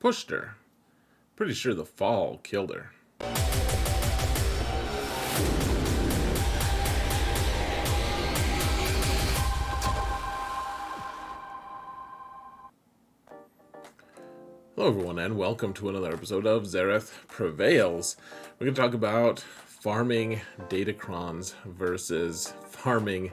pushed her. Pretty sure the fall killed her. Hello everyone and welcome to another episode of Xerath Prevails. We're going to talk about farming Datacrons versus farming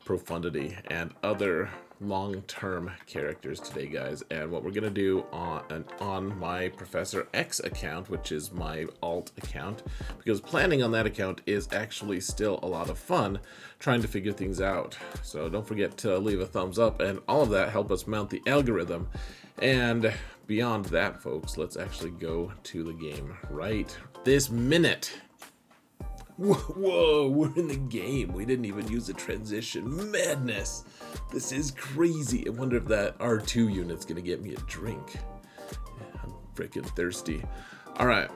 Profundity and other long-term characters today, guys. And what we're going to do on my Professor X account, which is my alt account, because planning on that account is actually still a lot of fun trying to figure things out. So don't forget to leave a thumbs up and all of that help us mount the algorithm. And beyond that, folks, let's actually go to the game right this minute. Whoa, we're in the game. We didn't even use a transition. Madness. This is crazy. I wonder if that R2 unit's gonna get me a drink. I'm freaking thirsty. All right.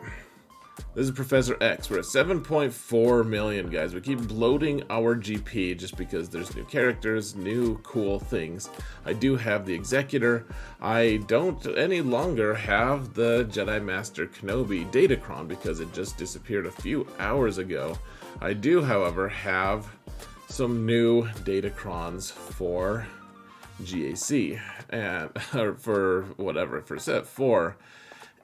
This is Professor X. We're at 7.4 million, guys. We keep bloating our GP just because there's new characters, new cool things. I do have the Executor. I don't any longer have the Jedi Master Kenobi Datacron because it just disappeared a few hours ago. I do, however, have some new Datacrons for GAC and or for whatever, for set 4.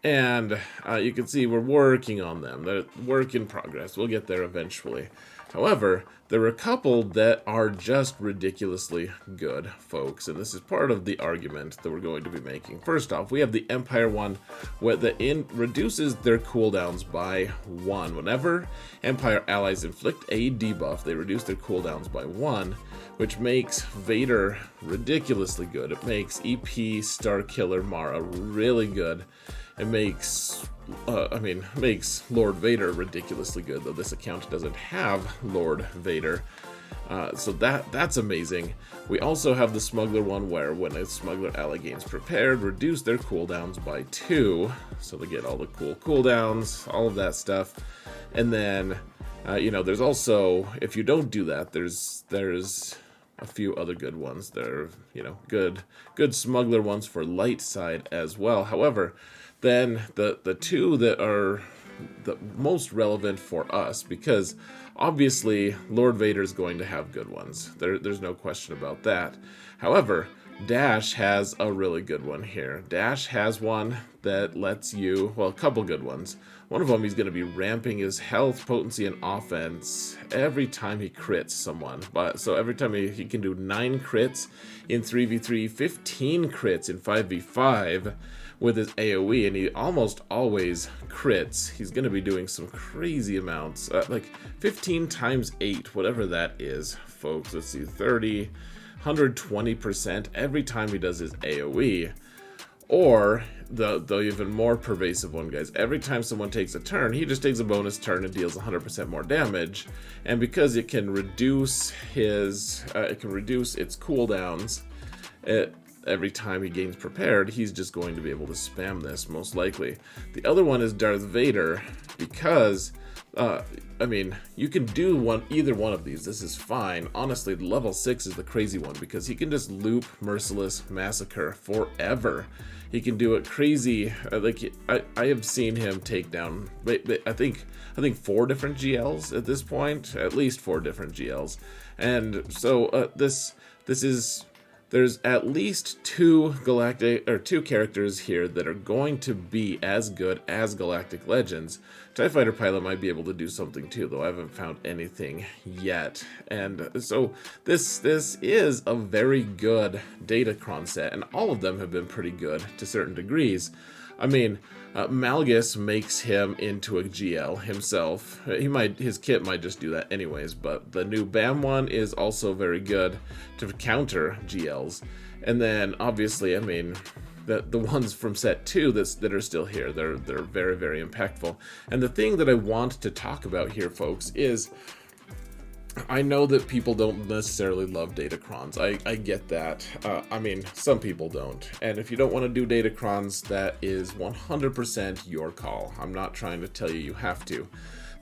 And you can see we're working on them. They're work in progress. We'll get there eventually. However, there are a couple that are just ridiculously good, folks. And this is part of the argument that we're going to be making. First off, we have the Empire one, where reduces their cooldowns by 1. Whenever Empire allies inflict a debuff, they reduce their cooldowns by 1, which makes Vader ridiculously good. It makes EP Starkiller Mara really good. It makes, makes Lord Vader ridiculously good, though this account doesn't have Lord Vader. So that's amazing. We also have the Smuggler one, where when a Smuggler ally gains prepared, reduce their cooldowns by 2. So they get all the cool cooldowns, all of that stuff. And then, there's also, if you don't do that, there's a few other good ones. There are, good Smuggler ones for light side as well. However, then the two that are the most relevant for us, because obviously Lord Vader is going to have good ones. There's no question about that. However, Dash has a really good one here. Dash has one that lets you, well, a couple good ones. One of them, he's going to be ramping his health, potency, and offense every time he crits someone. So every time he can do 9 crits in 3v3, 15 crits in 5v5 with his AoE, and he almost always crits. He's going to be doing some crazy amounts, like 15 times 8, whatever that is, folks. Let's see, 30, 120% every time he does his AoE. Or the even more pervasive one, guys. Every time someone takes a turn, he just takes a bonus turn and deals 100% more damage. And because it can reduce its cooldowns, every time he gains prepared, he's just going to be able to spam this, most likely. The other one is Darth Vader, because you can do either one of these. This is fine. Honestly, level 6 is the crazy one, because he can just loop Merciless Massacre forever. He can do it crazy. I have seen him take down, I think 4 different GLs at this point, at least 4 different GLs. And so there's at least 2 characters here that are going to be as good as Galactic Legends. TIE Fighter Pilot might be able to do something too, though I haven't found anything yet. And so this is a very good Datacron set, and all of them have been pretty good to certain degrees. Malgus makes him into a GL himself. His kit might just do that anyways, but the new BAM one is also very good to counter GLs. And then obviously, the ones from set 2 that are still here, they're very, very impactful. And the thing that I want to talk about here, folks, is I know that people don't necessarily love Datacrons. I get that. Some people don't. And if you don't want to do Datacrons, that is 100% your call. I'm not trying to tell you have to.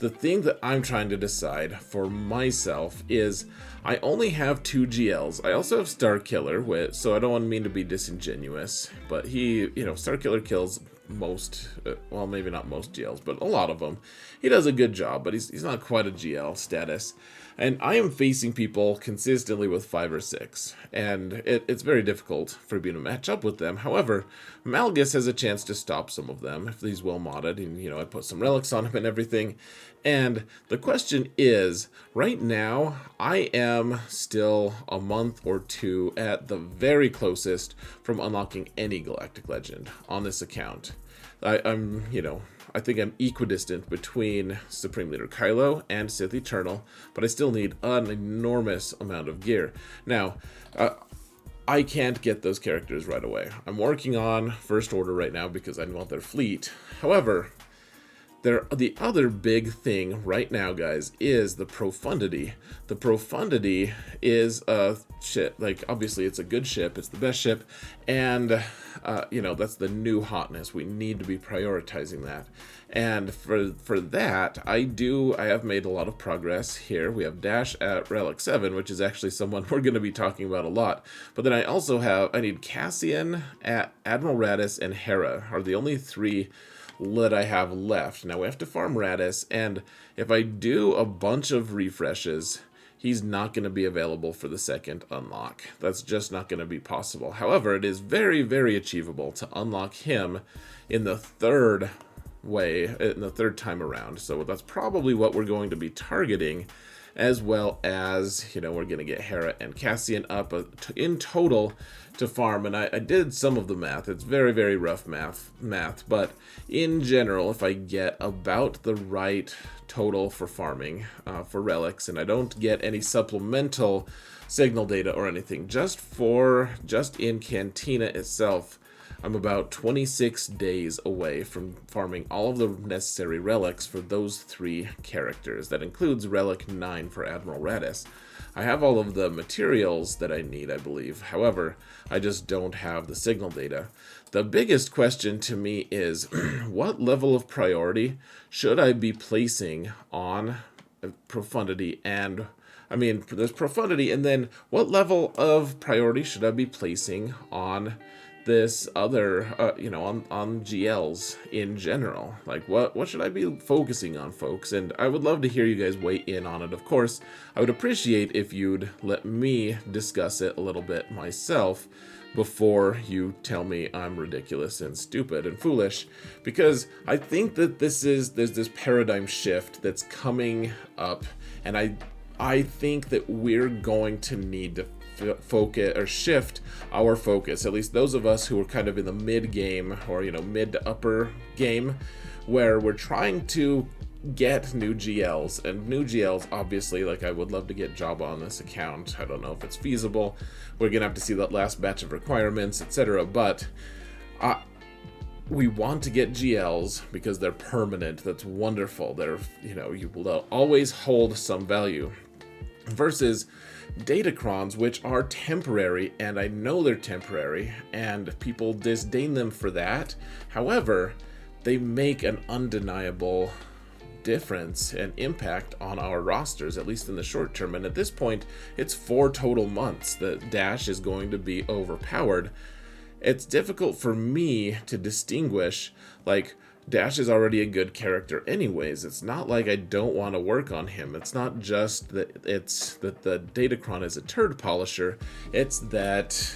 the thing that I'm trying to decide for myself is I only have 2 GLs. I also have Starkiller, so I don't want mean to be disingenuous, but he, Starkiller kills most, well, maybe not most GLs, but a lot of them. He does a good job, but he's not quite a GL status. And I am facing people consistently with 5 or 6, and it's very difficult for me to match up with them. However, Malgus has a chance to stop some of them if he's well modded, and I put some relics on him and everything. And the question is, right now, I am still a month or 2 at the very closest from unlocking any Galactic Legend on this account. I think I'm equidistant between Supreme Leader Kylo and Sith Eternal, but I still need an enormous amount of gear. Now, I can't get those characters right away. I'm working on First Order right now because I want their fleet. However, the other big thing right now, guys, is the Profundity. The Profundity is a ship. Like, obviously, it's a good ship. It's the best ship. And, that's the new hotness. We need to be prioritizing that. And for that, I have made a lot of progress here. We have Dash at Relic 7, which is actually someone we're going to be talking about a lot. But then I need Cassian, at Admiral Radis, and Hera are the only 3 that I have left. Now we have to farm Radis, and if I do a bunch of refreshes, he's not going to be available for the second unlock. That's just not going to be possible. However, it is very, very achievable to unlock him in the third time around. So that's probably what we're going to be targeting, as well as, we're going to get Hera and Cassian up in total to farm. And I did some of the math. It's very, very rough math, but in general, if I get about the right total for farming for relics, and I don't get any supplemental signal data or anything, just in Cantina itself, I'm about 26 days away from farming all of the necessary relics for those 3 characters. That includes Relic 9 for Admiral Radis. I have all of the materials that I need, I believe. However, I just don't have the signal data. The biggest question to me is, what level of priority should I be placing on Profundity? And, there's Profundity, and then what level of priority should I be placing on this other, on GLs in general? Like, what should I be focusing on, folks? And I would love to hear you guys weigh in on it. Of course, I would appreciate if you'd let me discuss it a little bit myself before you tell me I'm ridiculous and stupid and foolish, because I think that there's this paradigm shift that's coming up, and I think that we're going to need to focus or shift our focus, at least those of us who are kind of in the mid game, or mid to upper game, where we're trying to get new GLs. And new GLs, obviously, like, I would love to get Jabba on this account. I don't know if it's feasible. We're gonna have to see that last batch of requirements, etc. But we want to get GLs because they're permanent. That's wonderful. They're, you will always hold some value, versus Datacrons, which are temporary, and I know they're temporary, and people disdain them for that. However, they make an undeniable difference and impact on our rosters, at least in the short term. And at this point, it's 4 total months that Dash is going to be overpowered. It's difficult for me to distinguish, like, Dash is already a good character anyways. It's not like I don't want to work on him. It's not just that the Datacron is a turd polisher. It's that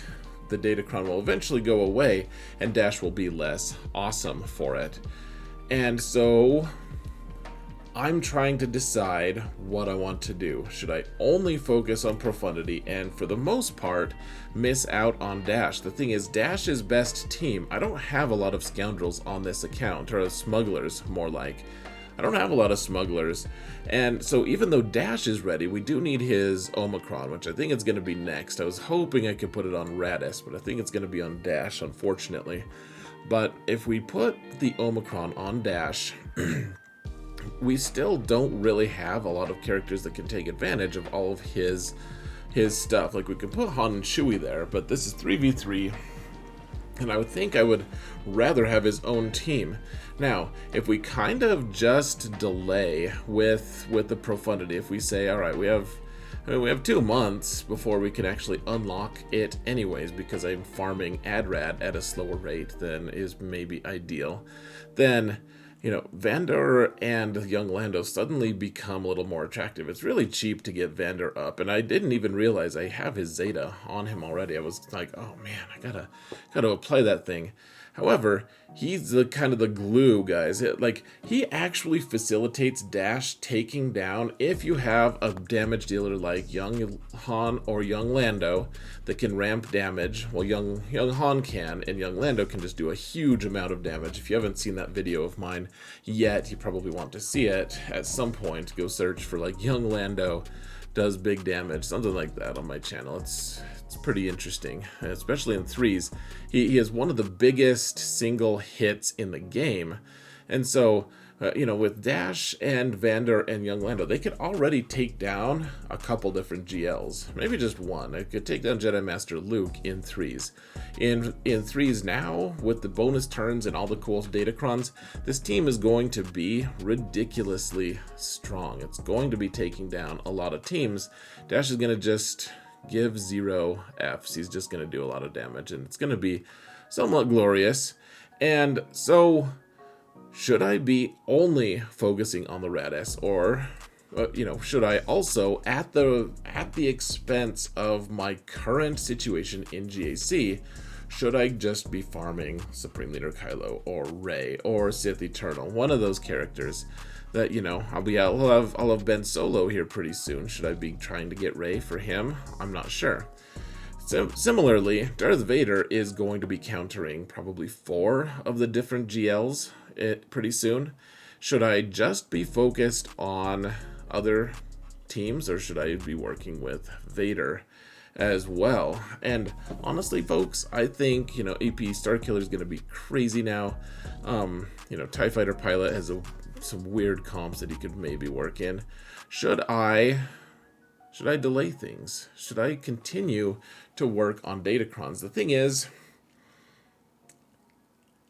the Datacron will eventually go away and Dash will be less awesome for it. And so I'm trying to decide what I want to do. Should I only focus on Profundity and, for the most part, miss out on Dash? The thing is, Dash's best team, I don't have a lot of Scoundrels on this account, or smugglers, more like. I don't have a lot of smugglers, and so even though Dash is ready, we do need his Omicron, which I think it's going to be next. I was hoping I could put it on Radis, but I think it's going to be on Dash, unfortunately. But if we put the Omicron on Dash, we still don't really have a lot of characters that can take advantage of all of his stuff. Like, we can put Han and Chewie there, but this is 3v3. And I would think I would rather have his own team. Now, if we kind of just delay with the Profundity, if we say, all right, we have 2 months before we can actually unlock it anyways, because I'm farming Adrad at a slower rate than is maybe ideal, then, you know, Vandor and young Lando suddenly become a little more attractive. It's really cheap to get Vandor up, and I didn't even realize I have his Zeta on him already. I was like, oh man, I gotta apply that thing. However, he's the kind of the glue, guys. He actually facilitates dash taking down if you have a damage dealer like young Han or young Lando that can ramp damage. Well, young Han can, and young Lando can just do a huge amount of damage. If you haven't seen that video of mine yet, you probably want to see it at some point. Go search for like young Lando does big damage, something like that on my channel. It's pretty interesting, especially in threes. He is one of the biggest single hits in the game, and so you know, with Dash and Vandor and young Lando, they could already take down a couple different GLs, maybe just one. I could take down Jedi Master Luke in threes. In threes now, with the bonus turns and all the cool Datacrons, this team is going to be ridiculously strong. It's going to be taking down a lot of teams. Dash is going to just give 0 Fs. He's just going to do a lot of damage, and it's going to be somewhat glorious. And so, should I be only focusing on the Rad-S, or you know, should I also, at the expense of my current situation in GAC, should I just be farming Supreme Leader Kylo or Rey or Sith Eternal, one of those characters that, you know, I'll have Ben Solo here pretty soon. Should I be trying to get Rey for him? I'm not sure. So, similarly, Darth Vader is going to be countering probably 4 of the different GLs pretty soon. Should I just be focused on other teams, or should I be working with Vader as well? And honestly, folks, I think, you know, AP Starkiller is going to be crazy now. You know, TIE Fighter Pilot has some weird comps that he could maybe work in. Should I delay things? Should I continue to work on Datacrons? The thing is,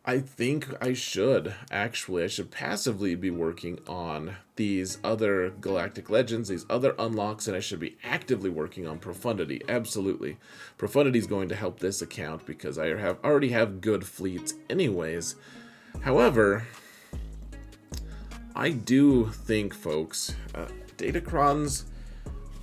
I think I should. Actually, I should passively be working on these other Galactic Legends, these other unlocks, and I should be actively working on Profundity. Absolutely. Profundity is going to help this account because I already have good fleets anyways. However, I do think, folks, Datacrons...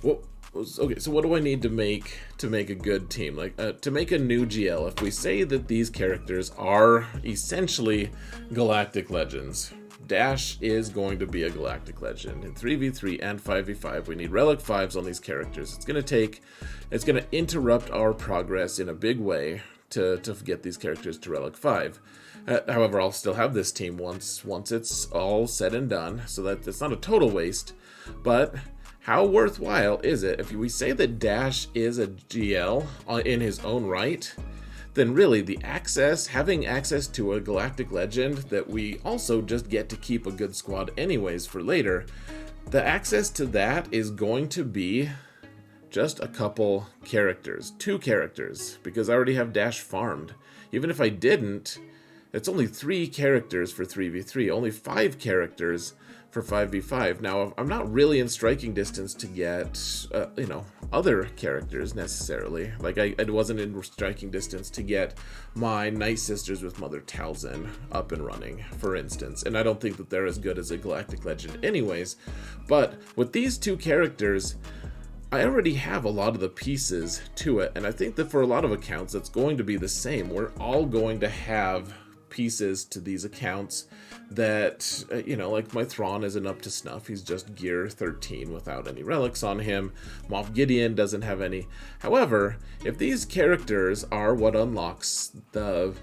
Well, okay, so what do I need to make a good team? Like, to make a new GL, if we say that these characters are essentially Galactic Legends, Dash is going to be a Galactic Legend. In 3v3 and 5v5, we need Relic 5s on these characters. It's going to interrupt our progress in a big way to get these characters to Relic 5. However, I'll still have this team once it's all said and done, so that it's not a total waste, but... how worthwhile is it if we say that Dash is a GL in his own right? Then really having access to a Galactic Legend that we also just get to keep a good squad anyways for later, the access to that is going to be just a couple characters, 2 characters, because I already have Dash farmed. Even if I didn't, it's only 3 characters for 3v3, only 5 characters for 5v5. Now, I'm not really in striking distance to get, you know, other characters necessarily. Like, I wasn't in striking distance to get my Night Sisters with Mother Talzin up and running, for instance. And I don't think that they're as good as a Galactic Legend anyways. But with these 2 characters, I already have a lot of the pieces to it. And I think that for a lot of accounts, it's going to be the same. We're all going to have pieces to these accounts that, you know, like my Thrawn isn't up to snuff. He's just gear 13 without any relics on him. Moff Gideon doesn't have any. However, if these characters are what unlocks the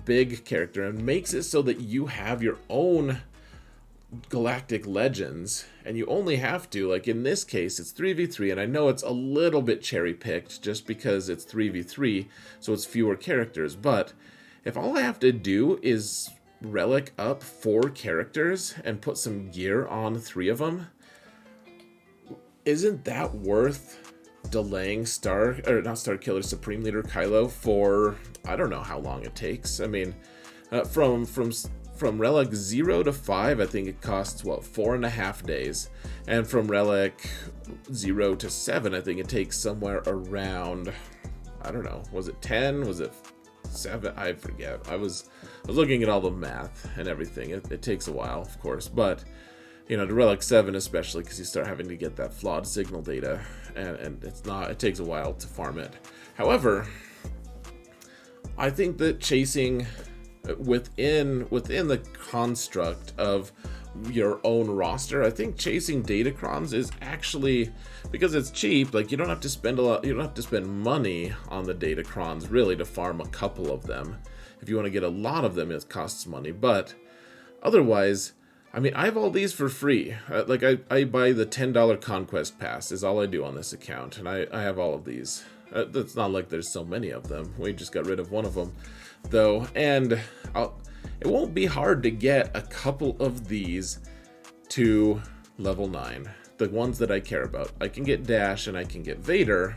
big character and makes it so that you have your own Galactic Legends, and you only have to, like in this case, it's 3v3, and I know it's a little bit cherry-picked just because it's 3v3, so it's fewer characters, but if all I have to do is relic up 4 characters and put some gear on 3 of them, isn't that worth delaying Star Killer Supreme Leader Kylo for I don't know how long it takes. I mean, from Relic 0 to 5, I think it costs, what, 4.5 days. And from Relic 0 to 7, I think it takes somewhere around, I don't know, was it 10? Was it 7? I forget. I was looking at all the math and everything. It takes a while, of course. But, you know, to Relic 7 especially, because you start having to get that flawed signal data. And it takes a while to farm it. However, I think that chasing within the construct of your own roster, I think chasing Datacrons is actually, because it's cheap, like you don't have to spend money on the Datacrons really to farm a couple of them. If you want to get a lot of them, it costs money, but otherwise, I mean, I have all these for free. Like I buy the $10 Conquest Pass is all I do on this account, and I have all of these. It's not like there's so many of them. We just got rid of one of them, though, and it won't be hard to get a couple of these to level 9. The ones that I care about. I can get Dash and I can get Vader.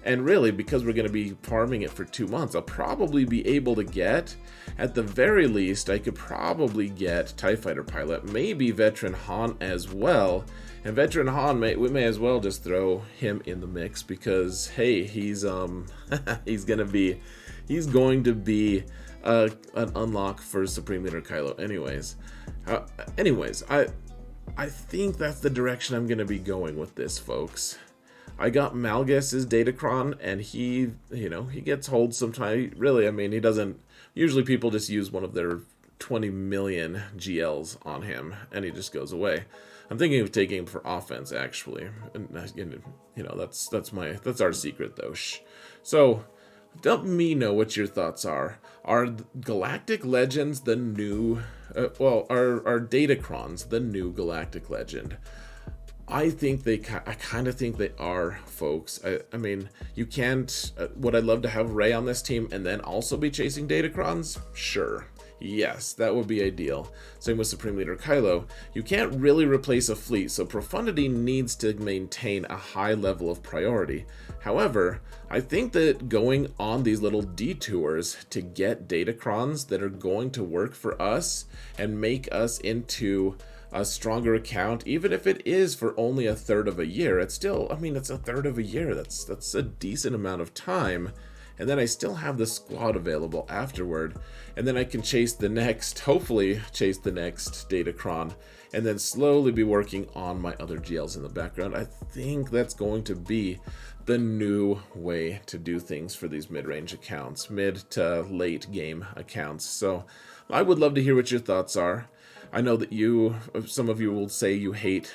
And really, because we're going to be farming it for 2 months, I'll probably be able to get, at the very least, I could probably get TIE Fighter Pilot, maybe Veteran Han as well. And Veteran Han, we may as well just throw him in the mix because, hey, he's going to be an unlock for Supreme Leader Kylo anyways. I think that's the direction I'm going to be going with this, folks. I got Malgus' Datacron, and he gets hold sometimes. Really, I mean, he doesn't. Usually people just use one of their 20 million GLs on him, and he just goes away. I'm thinking of taking him for offense, actually. And, you know, that's our secret, though. Shh. So, let me know what your thoughts are. Are Galactic Legends the new... are Datacrons the new Galactic Legend? I kind of think they are, folks. I mean, you can't... would I love to have Rey on this team and then also be chasing Datacrons? Sure. Yes, that would be ideal. Same with Supreme Leader Kylo. You can't really replace a fleet, so Profundity needs to maintain a high level of priority. However, I think that going on these little detours to get Datacrons that are going to work for us and make us into a stronger account, even if it is for only a third of a year, it's still, I mean, it's a third of a year. That's a decent amount of time. And then I still have the squad available afterward. And then I can hopefully chase the next Datacron, and then slowly be working on my other GLs in the background. I think that's going to be the new way to do things for these mid-range accounts, mid to late game accounts. So I would love to hear what your thoughts are. I know that some of you will say you hate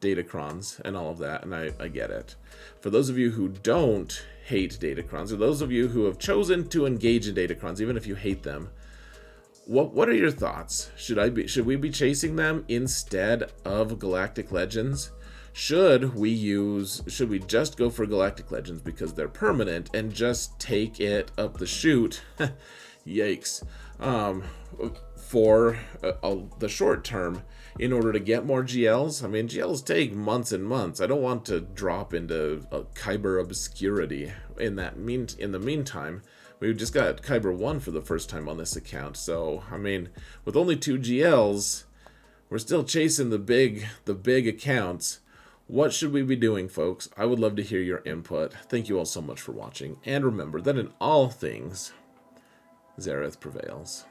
Datacrons and all of that, and I get it. For those of you who don't hate Datacrons, or those of you who have chosen to engage in Datacrons, even if you hate them, what are your thoughts? Should we be chasing them instead of Galactic Legends? Should we just go for Galactic Legends because they're permanent and just take it up the chute? Yikes. For the short term, in order to get more GLs. I mean, GLs take months and months. I don't want to drop into a Kyber obscurity in the meantime. We just got Kyber 1 for the first time on this account. So, I mean, with only 2 GLs, we're still chasing the big accounts. What should we be doing, folks? I would love to hear your input. Thank you all so much for watching. And remember that in all things, Zareth prevails.